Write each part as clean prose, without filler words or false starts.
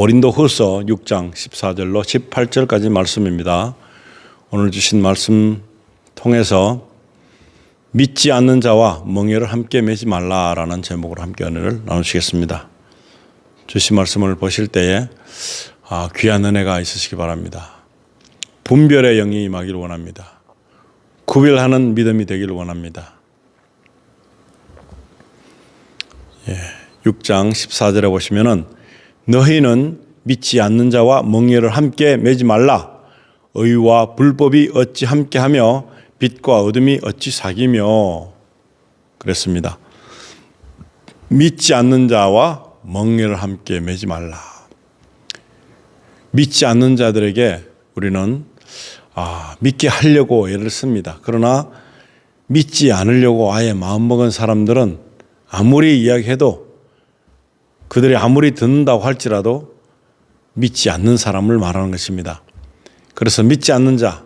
고린도후서 6장 14절로 18절까지 말씀입니다. 오늘 주신 말씀 통해서 믿지 않는 자와 멍에를 함께 매지 말라라는 제목으로 함께 은혜를 나누시겠습니다. 주신 말씀을 보실 때에 귀한 은혜가 있으시기 바랍니다. 분별의 영이 임하기를 원합니다. 구별하는 믿음이 되기를 원합니다. 6장 14절에 보시면은 너희는 믿지 않는 자와 멍에를 함께 매지 말라. 의와 불법이 어찌 함께하며 빛과 어둠이 어찌 사귀며 그랬습니다. 믿지 않는 자와 멍에를 함께 매지 말라. 믿지 않는 자들에게 우리는 믿게 하려고 애를 씁니다. 그러나 믿지 않으려고 아예 마음먹은 사람들은 아무리 이야기해도 그들이 아무리 듣는다고 할지라도 믿지 않는 사람을 말하는 것입니다. 그래서 믿지 않는 자,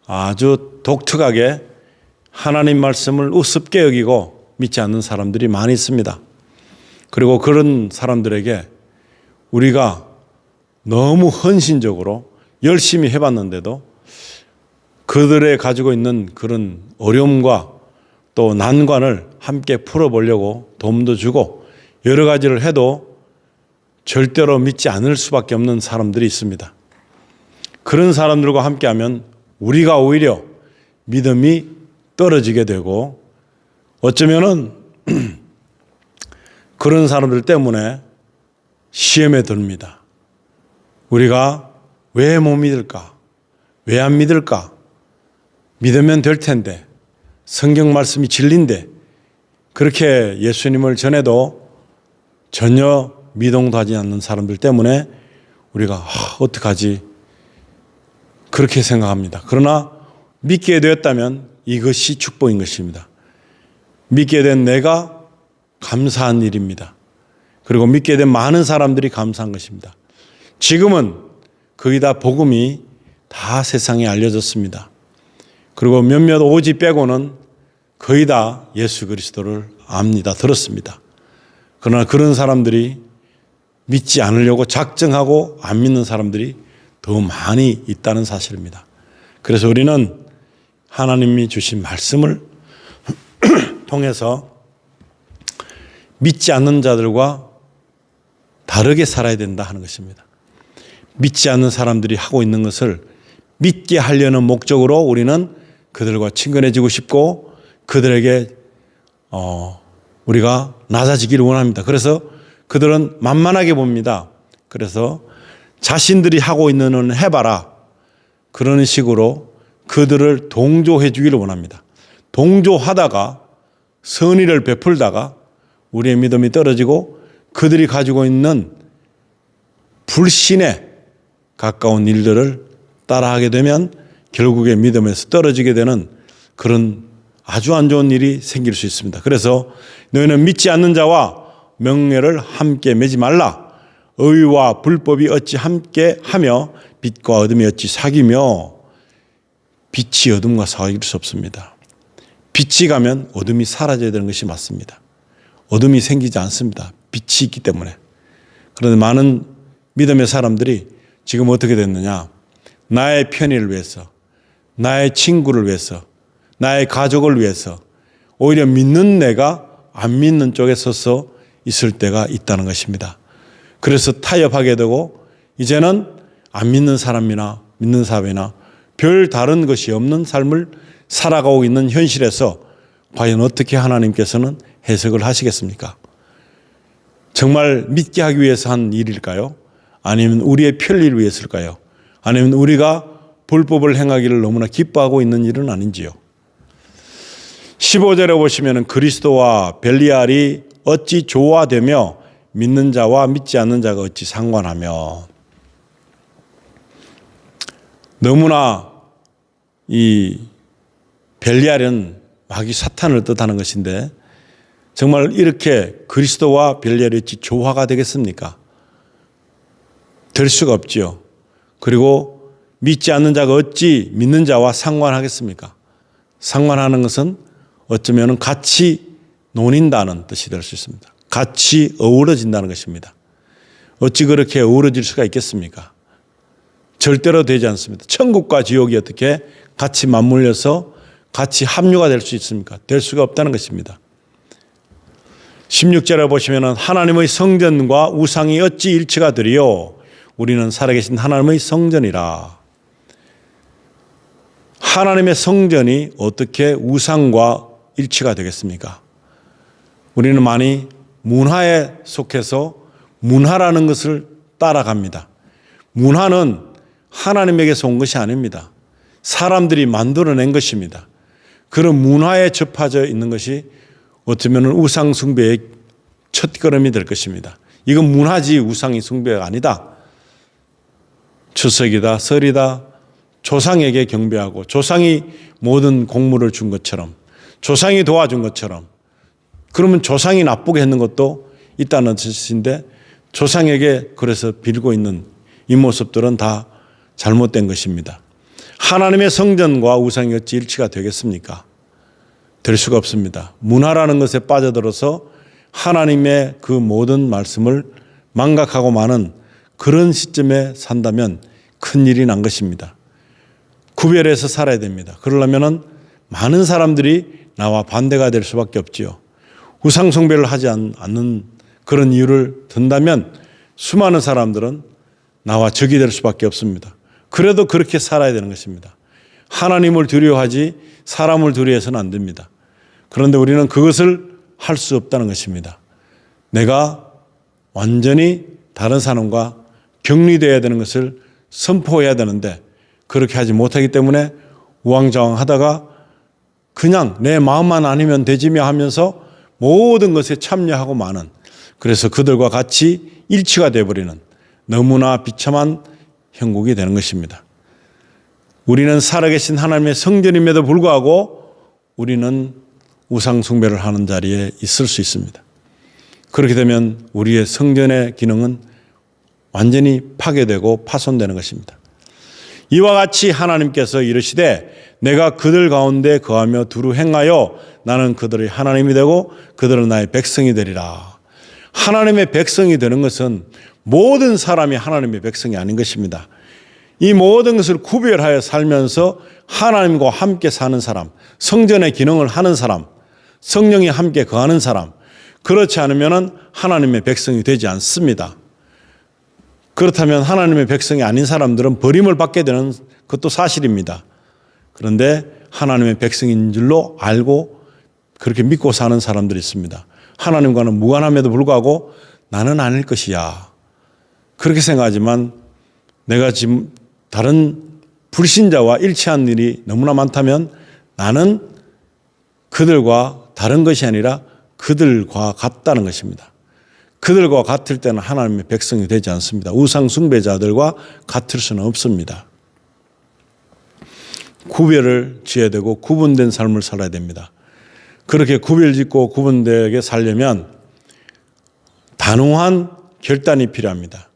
아주 독특하게 하나님 말씀을 우습게 여기고 믿지 않는 사람들이 많이 있습니다. 그리고 그런 사람들에게 우리가 너무 헌신적으로 열심히 해봤는데도 그들의 가지고 있는 그런 어려움과 또 난관을 함께 풀어보려고 도움도 주고 여러 가지를 해도 절대로 믿지 않을 수밖에 없는 사람들이 있습니다. 그런 사람들과 함께하면 우리가 오히려 믿음이 떨어지게 되고 어쩌면은 그런 사람들 때문에 시험에 듭니다. 우리가 왜 못 믿을까? 왜 안 믿을까? 믿으면 될 텐데 성경 말씀이 진리인데 그렇게 예수님을 전해도 전혀 미동도 하지 않는 사람들 때문에 우리가 어떡하지? 그렇게 생각합니다. 그러나 믿게 되었다면 이것이 축복인 것입니다. 믿게 된 내가 감사한 일입니다. 그리고 믿게 된 많은 사람들이 감사한 것입니다. 지금은 거의 다 복음이 다 세상에 알려졌습니다. 그리고 몇몇 오지 빼고는 거의 다 예수 그리스도를 압니다. 들었습니다. 그러나 그런 사람들이 믿지 않으려고 작정하고 안 믿는 사람들이 더 많이 있다는 사실입니다. 그래서 우리는 하나님이 주신 말씀을 통해서 믿지 않는 자들과 다르게 살아야 된다 하는 것입니다. 믿지 않는 사람들이 하고 있는 것을 믿게 하려는 목적으로 우리는 그들과 친근해지고 싶고 그들에게 우리가 낮아지기를 원합니다. 그래서 그들은 만만하게 봅니다. 그래서 자신들이 하고 있는 건 해봐라. 그런 식으로 그들을 동조해 주기를 원합니다. 동조하다가 선의를 베풀다가 우리의 믿음이 떨어지고 그들이 가지고 있는 불신에 가까운 일들을 따라하게 되면 결국에 믿음에서 떨어지게 되는 그런 아주 안 좋은 일이 생길 수 있습니다. 그래서 너희는 믿지 않는 자와 멍에를 함께 매지 말라. 의와 불법이 어찌 함께 하며 빛과 어둠이 어찌 사귀며 빛이 어둠과 사귈 수 없습니다. 빛이 가면 어둠이 사라져야 되는 것이 맞습니다. 어둠이 생기지 않습니다. 빛이 있기 때문에. 그런데 많은 믿음의 사람들이 지금 어떻게 됐느냐. 나의 편의를 위해서, 나의 친구를 위해서, 나의 가족을 위해서 오히려 믿는 내가 안 믿는 쪽에 서서 있을 때가 있다는 것입니다. 그래서 타협하게 되고 이제는 안 믿는 사람이나 믿는 사람이나 별 다른 것이 없는 삶을 살아가고 있는 현실에서 과연 어떻게 하나님께서는 해석을 하시겠습니까? 정말 믿게 하기 위해서 한 일일까요? 아니면 우리의 편리를 위해서일까요? 아니면 우리가 불법을 행하기를 너무나 기뻐하고 있는 일은 아닌지요? 15절에 보시면 그리스도와 벨리알이 어찌 조화되며 믿는 자와 믿지 않는 자가 어찌 상관하며 너무나 이 벨리알은 마귀 사탄을 뜻하는 것인데 정말 이렇게 그리스도와 벨리알이 어찌 조화가 되겠습니까? 될 수가 없지요. 그리고 믿지 않는 자가 어찌 믿는 자와 상관하겠습니까? 상관하는 것은 어쩌면 같이 논인다는 뜻이 될 수 있습니다. 같이 어우러진다는 것입니다. 어찌 그렇게 어우러질 수가 있겠습니까? 절대로 되지 않습니다. 천국과 지옥이 어떻게 같이 맞물려서 같이 합류가 될 수 있습니까? 될 수가 없다는 것입니다. 16절에 보시면 하나님의 성전과 우상이 어찌 일치가 되리요? 우리는 살아계신 하나님의 성전이라. 하나님의 성전이 어떻게 우상과 일치가 되겠습니까? 우리는 많이 문화에 속해서 문화라는 것을 따라갑니다. 문화는 하나님에게서 온 것이 아닙니다. 사람들이 만들어낸 것입니다. 그런 문화에 접해져 있는 것이 어쩌면 우상 숭배의 첫걸음이 될 것입니다. 이건 문화지 우상이 숭배가 아니다. 추석이다, 설이다, 조상에게 경배하고 조상이 모든 공물을 준 것처럼, 조상이 도와준 것처럼, 그러면 조상이 나쁘게 했는 것도 있다는 뜻인데 조상에게 그래서 빌고 있는 이 모습들은 다 잘못된 것입니다. 하나님의 성전과 우상이 어찌 일치가 되겠습니까? 될 수가 없습니다. 문화라는 것에 빠져들어서 하나님의 그 모든 말씀을 망각하고 마는 그런 시점에 산다면 큰일이 난 것입니다. 구별해서 살아야 됩니다. 그러려면 많은 사람들이 나와 반대가 될 수밖에 없지요. 우상 숭배를 하지 않는 그런 이유를 든다면 수많은 사람들은 나와 적이 될 수밖에 없습니다. 그래도 그렇게 살아야 되는 것입니다. 하나님을 두려워하지 사람을 두려워해서는 안 됩니다. 그런데 우리는 그것을 할 수 없다는 것입니다. 내가 완전히 다른 사람과 격리되어야 되는 것을 선포해야 되는데 그렇게 하지 못하기 때문에 우왕좌왕하다가 그냥 내 마음만 아니면 되지며 하면서 모든 것에 참여하고 마는, 그래서 그들과 같이 일치가 되어버리는 너무나 비참한 형국이 되는 것입니다. 우리는 살아계신 하나님의 성전임에도 불구하고 우리는 우상 숭배를 하는 자리에 있을 수 있습니다. 그렇게 되면 우리의 성전의 기능은 완전히 파괴되고 파손되는 것입니다. 이와 같이 하나님께서 이르시되 내가 그들 가운데 거하며 두루 행하여 나는 그들의 하나님이 되고 그들은 나의 백성이 되리라. 하나님의 백성이 되는 것은 모든 사람이 하나님의 백성이 아닌 것입니다. 이 모든 것을 구별하여 살면서 하나님과 함께 사는 사람, 성전의 기능을 하는 사람, 성령이 함께 거하는 사람, 그렇지 않으면 하나님의 백성이 되지 않습니다. 그렇다면 하나님의 백성이 아닌 사람들은 버림을 받게 되는 것도 사실입니다. 그런데 하나님의 백성인 줄로 알고 그렇게 믿고 사는 사람들이 있습니다. 하나님과는 무관함에도 불구하고 나는 아닐 것이야. 그렇게 생각하지만 내가 지금 다른 불신자와 일치한 일이 너무나 많다면 나는 그들과 다른 것이 아니라 그들과 같다는 것입니다. 그들과 같을 때는 하나님의 백성이 되지 않습니다. 우상 숭배자들과 같을 수는 없습니다. 구별을 지어야 되고 구분된 삶을 살아야 됩니다. 그렇게 구별짓고 구분되게 살려면 단호한 결단이 필요합니다.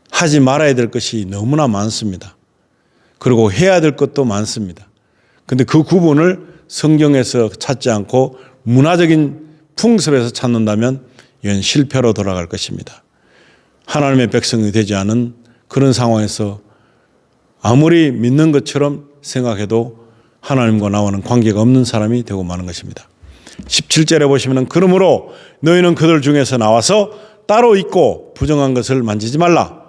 하지 말아야 될 것이 너무나 많습니다. 그리고 해야 될 것도 많습니다. 그런데 그 구분을 성경에서 찾지 않고 문화적인 풍습에서 찾는다면 이건 실패로 돌아갈 것입니다. 하나님의 백성이 되지 않은 그런 상황에서 아무리 믿는 것처럼 생각해도 하나님과 나와는 관계가 없는 사람이 되고 마는 것입니다. 17절에 보시면 그러므로 너희는 그들 중에서 나와서 따로 있고 부정한 것을 만지지 말라.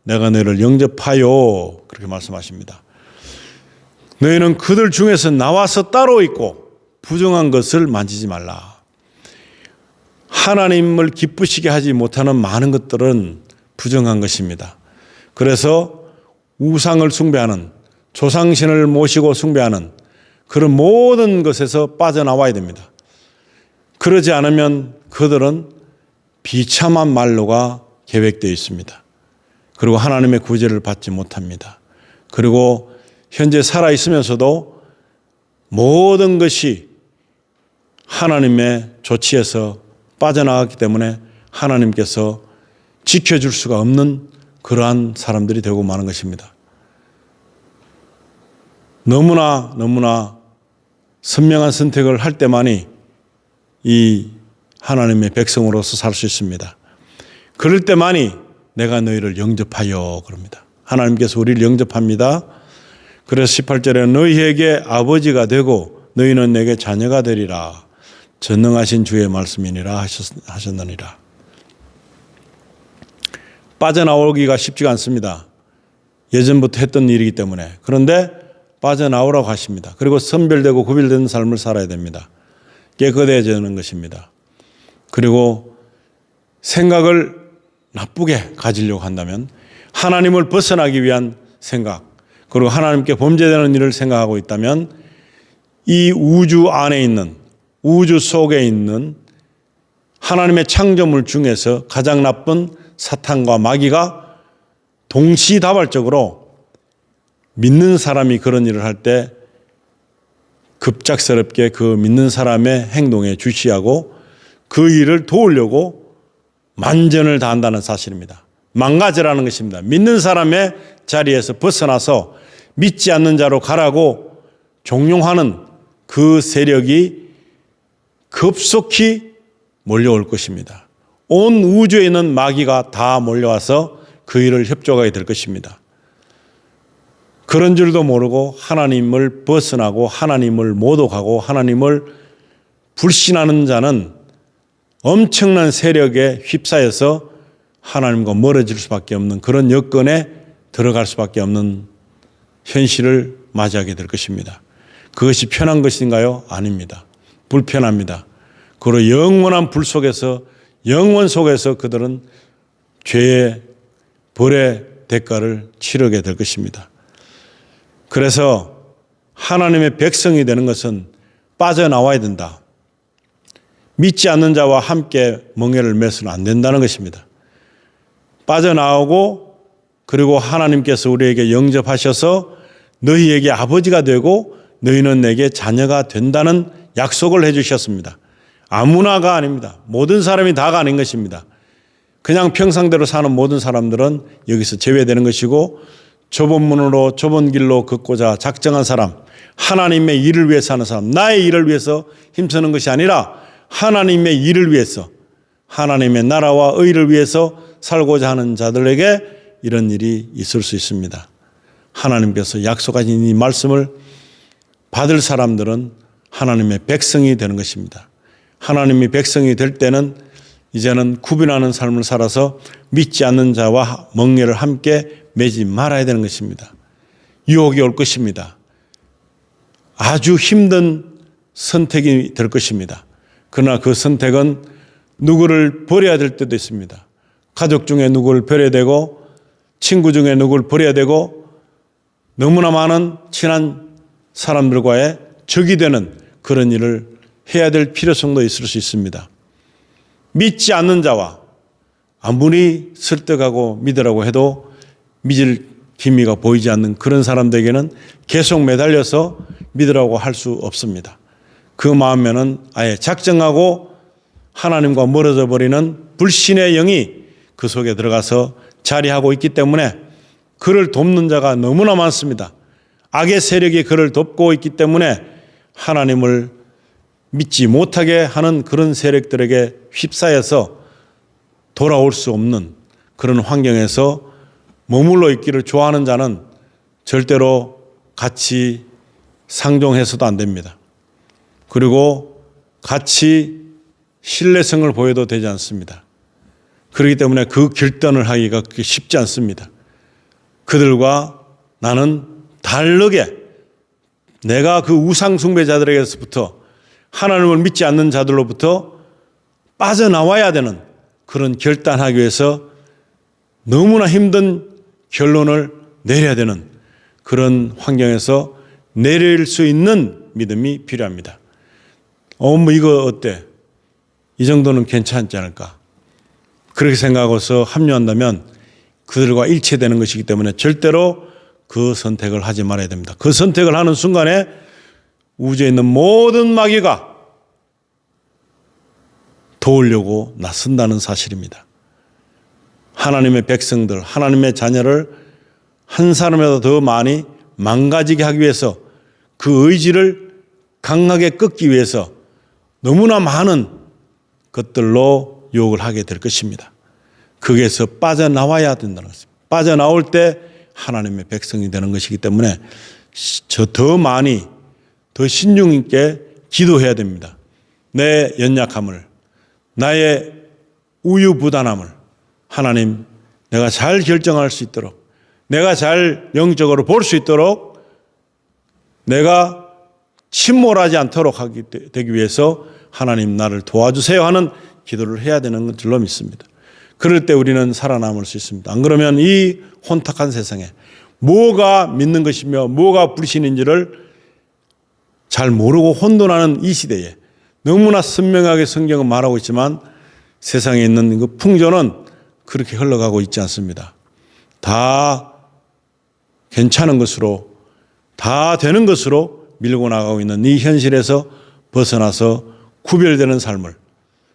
내가 너희를 영접하여 그렇게 말씀하십니다. 너희는 그들 중에서 나와서 따로 있고 부정한 것을 만지지 말라. 하나님을 기쁘시게 하지 못하는 많은 것들은 부정한 것입니다. 그래서 우상을 숭배하는, 조상신을 모시고 숭배하는 그런 모든 것에서 빠져나와야 됩니다. 그러지 않으면 그들은 비참한 말로가 계획되어 있습니다. 그리고 하나님의 구제를 받지 못합니다. 그리고 현재 살아있으면서도 모든 것이 하나님의 조치에서 빠져나갔기 때문에 하나님께서 지켜줄 수가 없는 그러한 사람들이 되고 마는 것입니다. 너무나 선명한 선택을 할 때만이 이 하나님의 백성으로서 살 수 있습니다. 그럴 때만이 내가 너희를 영접하여 그럽니다. 하나님께서 우리를 영접합니다. 그래서 18절에 너희에게 아버지가 되고 너희는 내게 자녀가 되리라. 전능하신 주의 말씀이니라 하셨느니라. 빠져나오기가 쉽지가 않습니다. 예전부터 했던 일이기 때문에. 그런데 빠져나오라고 하십니다. 그리고 선별되고 구별된 삶을 살아야 됩니다. 깨끗해지는 것입니다. 그리고 생각을 나쁘게 가지려고 한다면 하나님을 벗어나기 위한 생각, 그리고 하나님께 범죄되는 일을 생각하고 있다면 이 우주 안에 있는, 우주 속에 있는 하나님의 창조물 중에서 가장 나쁜 사탄과 마귀가 동시다발적으로 믿는 사람이 그런 일을 할 때 급작스럽게 그 믿는 사람의 행동에 주시하고 그 일을 도우려고 만전을 다한다는 사실입니다. 망가져라는 것입니다. 믿는 사람의 자리에서 벗어나서 믿지 않는 자로 가라고 종용하는 그 세력이 급속히 몰려올 것입니다. 온 우주에 있는 마귀가 다 몰려와서 그 일을 협조하게 될 것입니다. 그런 줄도 모르고 하나님을 벗어나고 하나님을 모독하고 하나님을 불신하는 자는 엄청난 세력에 휩싸여서 하나님과 멀어질 수밖에 없는 그런 여건에 들어갈 수밖에 없는 현실을 맞이하게 될 것입니다. 그것이 편한 것인가요? 아닙니다. 불편합니다. 그리고 영원한 불 속에서, 영원 속에서 그들은 죄의 벌의 대가를 치르게 될 것입니다. 그래서 하나님의 백성이 되는 것은 빠져나와야 된다. 믿지 않는 자와 함께 멍에를 매서는 안 된다는 것입니다. 빠져나오고 그리고 하나님께서 우리에게 영접하셔서 너희에게 아버지가 되고 너희는 내게 자녀가 된다는 약속을 해주셨습니다. 아무나가 아닙니다. 모든 사람이 다가 아닌 것입니다. 그냥 평상대로 사는 모든 사람들은 여기서 제외되는 것이고 좁은 문으로 좁은 길로 걷고자 작정한 사람, 하나님의 일을 위해서 하는 사람, 나의 일을 위해서 힘쓰는 것이 아니라 하나님의 일을 위해서, 하나님의 나라와 의를 위해서 살고자 하는 자들에게 이런 일이 있을 수 있습니다. 하나님께서 약속하신 이 말씀을 받을 사람들은 하나님의 백성이 되는 것입니다. 하나님의 백성이 될 때는 이제는 구분하는 삶을 살아서 믿지 않는 자와 멍에를 함께 매지 말아야 되는 것입니다. 유혹이 올 것입니다. 아주 힘든 선택이 될 것입니다. 그러나 그 선택은 누구를 버려야 될 때도 있습니다. 가족 중에 누구를 버려야 되고 친구 중에 누구를 버려야 되고 너무나 많은 친한 사람들과의 적이 되는 그런 일을 해야 될 필요성도 있을 수 있습니다. 믿지 않는 자와 아무리 설득하고 믿으라고 해도 믿을 기미가 보이지 않는 그런 사람들에게는 계속 매달려서 믿으라고 할 수 없습니다. 그 마음에는 아예 작정하고 하나님과 멀어져 버리는 불신의 영이 그 속에 들어가서 자리하고 있기 때문에 그를 돕는 자가 너무나 많습니다. 악의 세력이 그를 돕고 있기 때문에 하나님을 믿지 못하게 하는 그런 세력들에게 휩싸여서 돌아올 수 없는 그런 환경에서 머물러 있기를 좋아하는 자는 절대로 같이 상종해서도 안 됩니다. 그리고 같이 신뢰성을 보여도 되지 않습니다. 그렇기 때문에 그 결단을 하기가 그렇게 쉽지 않습니다. 그들과 나는 다르게 내가 그 우상 숭배자들에게서부터 하나님을 믿지 않는 자들로부터 빠져나와야 되는 그런 결단하기 위해서 너무나 힘든 결론을 내려야 되는 그런 환경에서 내릴 수 있는 믿음이 필요합니다. 뭐 이거 어때? 이 정도는 괜찮지 않을까? 그렇게 생각하고서 합류한다면 그들과 일체되는 것이기 때문에 절대로 그 선택을 하지 말아야 됩니다. 그 선택을 하는 순간에 우주에 있는 모든 마귀가 도우려고 나선다는 사실입니다. 하나님의 백성들, 하나님의 자녀를 한 사람이라도 더 많이 망가지게 하기 위해서 그 의지를 강하게 꺾기 위해서 너무나 많은 것들로 유혹을 하게 될 것입니다. 거기에서 빠져나와야 된다는 것입니다. 빠져나올 때 하나님의 백성이 되는 것이기 때문에 더 많이 더 신중 있게 기도해야 됩니다. 내 연약함을, 나의 우유부단함을 하나님, 내가 잘 결정할 수 있도록, 내가 잘 영적으로 볼 수 있도록, 내가 침몰하지 않도록 되기 위해서 하나님 나를 도와주세요 하는 기도를 해야 되는 줄로 믿습니다. 그럴 때 우리는 살아남을 수 있습니다. 안 그러면 이 혼탁한 세상에 뭐가 믿는 것이며 뭐가 불신인지를 잘 모르고 혼돈하는 이 시대에 너무나 선명하게 성경은 말하고 있지만 세상에 있는 그 풍조는 그렇게 흘러가고 있지 않습니다. 다 괜찮은 것으로, 다 되는 것으로 밀고 나가고 있는 이 현실에서 벗어나서 구별되는 삶을,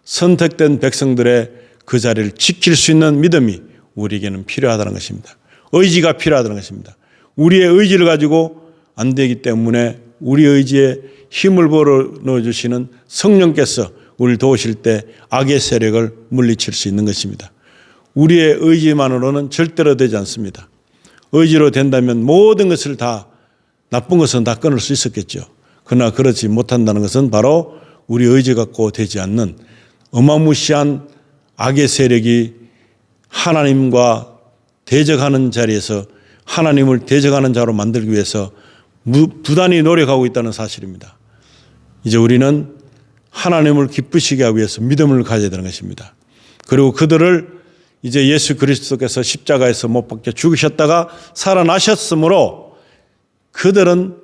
선택된 백성들의 그 자리를 지킬 수 있는 믿음이 우리에게는 필요하다는 것입니다. 의지가 필요하다는 것입니다. 우리의 의지를 가지고 안 되기 때문에 우리 의지에 힘을 불어넣어주시는 성령께서 우리를 도우실 때 악의 세력을 물리칠 수 있는 것입니다. 우리의 의지만으로는 절대로 되지 않습니다. 의지로 된다면 모든 것을 다, 나쁜 것은 다 끊을 수 있었겠죠. 그러나 그렇지 못한다는 것은 바로 우리 의지 갖고 되지 않는 어마무시한 악의 세력이 하나님과 대적하는 자리에서 하나님을 대적하는 자로 만들기 위해서 부단히 노력하고 있다는 사실입니다. 이제 우리는 하나님을 기쁘시게 하기 위해서 믿음을 가져야 되는 것입니다. 그리고 그들을 이제 예수 그리스도께서 십자가에서 못 박혀 죽으셨다가 살아나셨으므로 그들은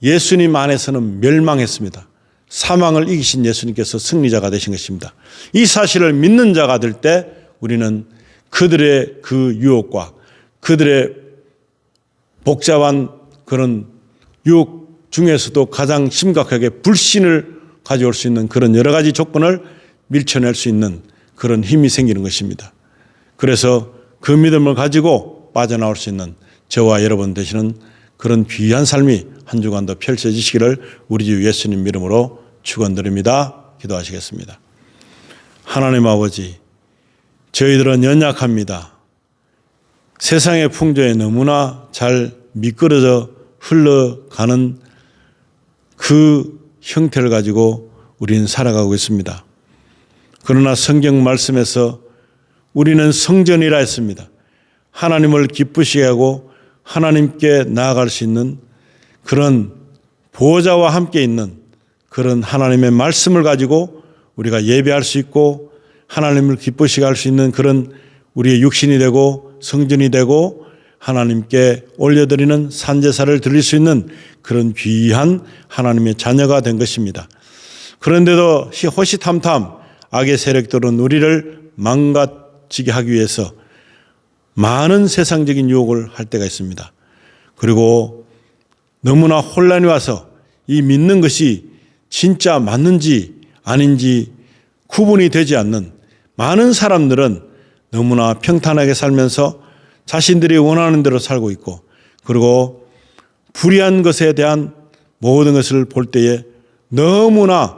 예수님 안에서는 멸망했습니다. 사망을 이기신 예수님께서 승리자가 되신 것입니다. 이 사실을 믿는 자가 될 때 우리는 그들의 그 유혹과 그들의 복잡한 그런 유혹 중에서도 가장 심각하게 불신을 가져올 수 있는 그런 여러 가지 조건을 밀쳐낼 수 있는 그런 힘이 생기는 것입니다. 그래서 그 믿음을 가지고 빠져나올 수 있는 저와 여러분 되시는 그런 귀한 삶이 한 주간도 펼쳐지시기를 우리 주 예수님 이름으로 축원드립니다. 기도하시겠습니다. 하나님 아버지, 저희들은 연약합니다. 세상의 풍조에 너무나 잘 미끄러져 흘러가는 그 형태를 가지고 우리는 살아가고 있습니다. 그러나 성경 말씀에서 우리는 성전이라 했습니다. 하나님을 기쁘시게 하고 하나님께 나아갈 수 있는 그런 보호자와 함께 있는 그런 하나님의 말씀을 가지고 우리가 예배할 수 있고 하나님을 기쁘시게 할 수 있는 그런 우리의 육신이 되고 성전이 되고 하나님께 올려드리는 산제사를 드릴 수 있는 그런 귀한 하나님의 자녀가 된 것입니다. 그런데도 호시탐탐 악의 세력들은 우리를 망가지게 하기 위해서 많은 세상적인 유혹을 할 때가 있습니다. 그리고 너무나 혼란이 와서 이 믿는 것이 진짜 맞는지 아닌지 구분이 되지 않는 많은 사람들은 너무나 평탄하게 살면서 자신들이 원하는 대로 살고 있고 그리고 불의한 것에 대한 모든 것을 볼 때에 너무나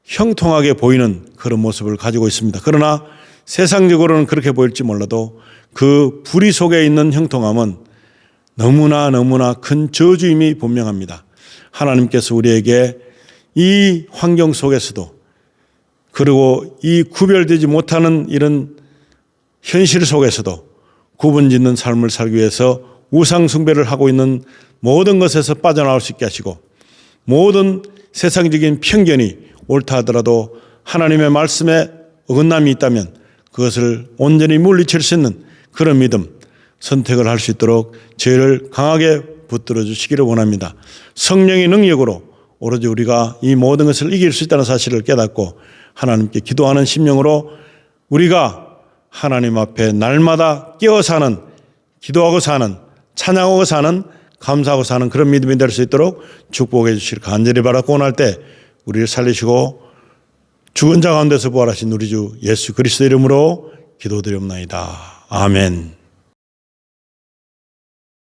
형통하게 보이는 그런 모습을 가지고 있습니다. 그러나 세상적으로는 그렇게 보일지 몰라도 그 불의 속에 있는 형통함은 너무나 큰 저주임이 분명합니다. 하나님께서 우리에게 이 환경 속에서도 그리고 이 구별되지 못하는 이런 현실 속에서도 구분짓는 삶을 살기 위해서 우상 숭배를 하고 있는 모든 것에서 빠져나올 수 있게 하시고 모든 세상적인 편견이 옳다 하더라도 하나님의 말씀에 어긋남이 있다면 그것을 온전히 물리칠 수 있는 그런 믿음, 선택을 할 수 있도록 저희를 강하게 붙들어 주시기를 원합니다. 성령의 능력으로 오로지 우리가 이 모든 것을 이길 수 있다는 사실을 깨닫고 하나님께 기도하는 심령으로 우리가 하나님 앞에 날마다 깨어 사는, 기도하고 사는, 찬양하고 사는, 감사하고 사는 그런 믿음이 될 수 있도록 축복해 주시길 간절히 바라고 원할 때 우리를 살리시고 죽은 자 가운데서 부활하신 우리 주 예수 그리스도 이름으로 기도드리옵나이다. 아멘.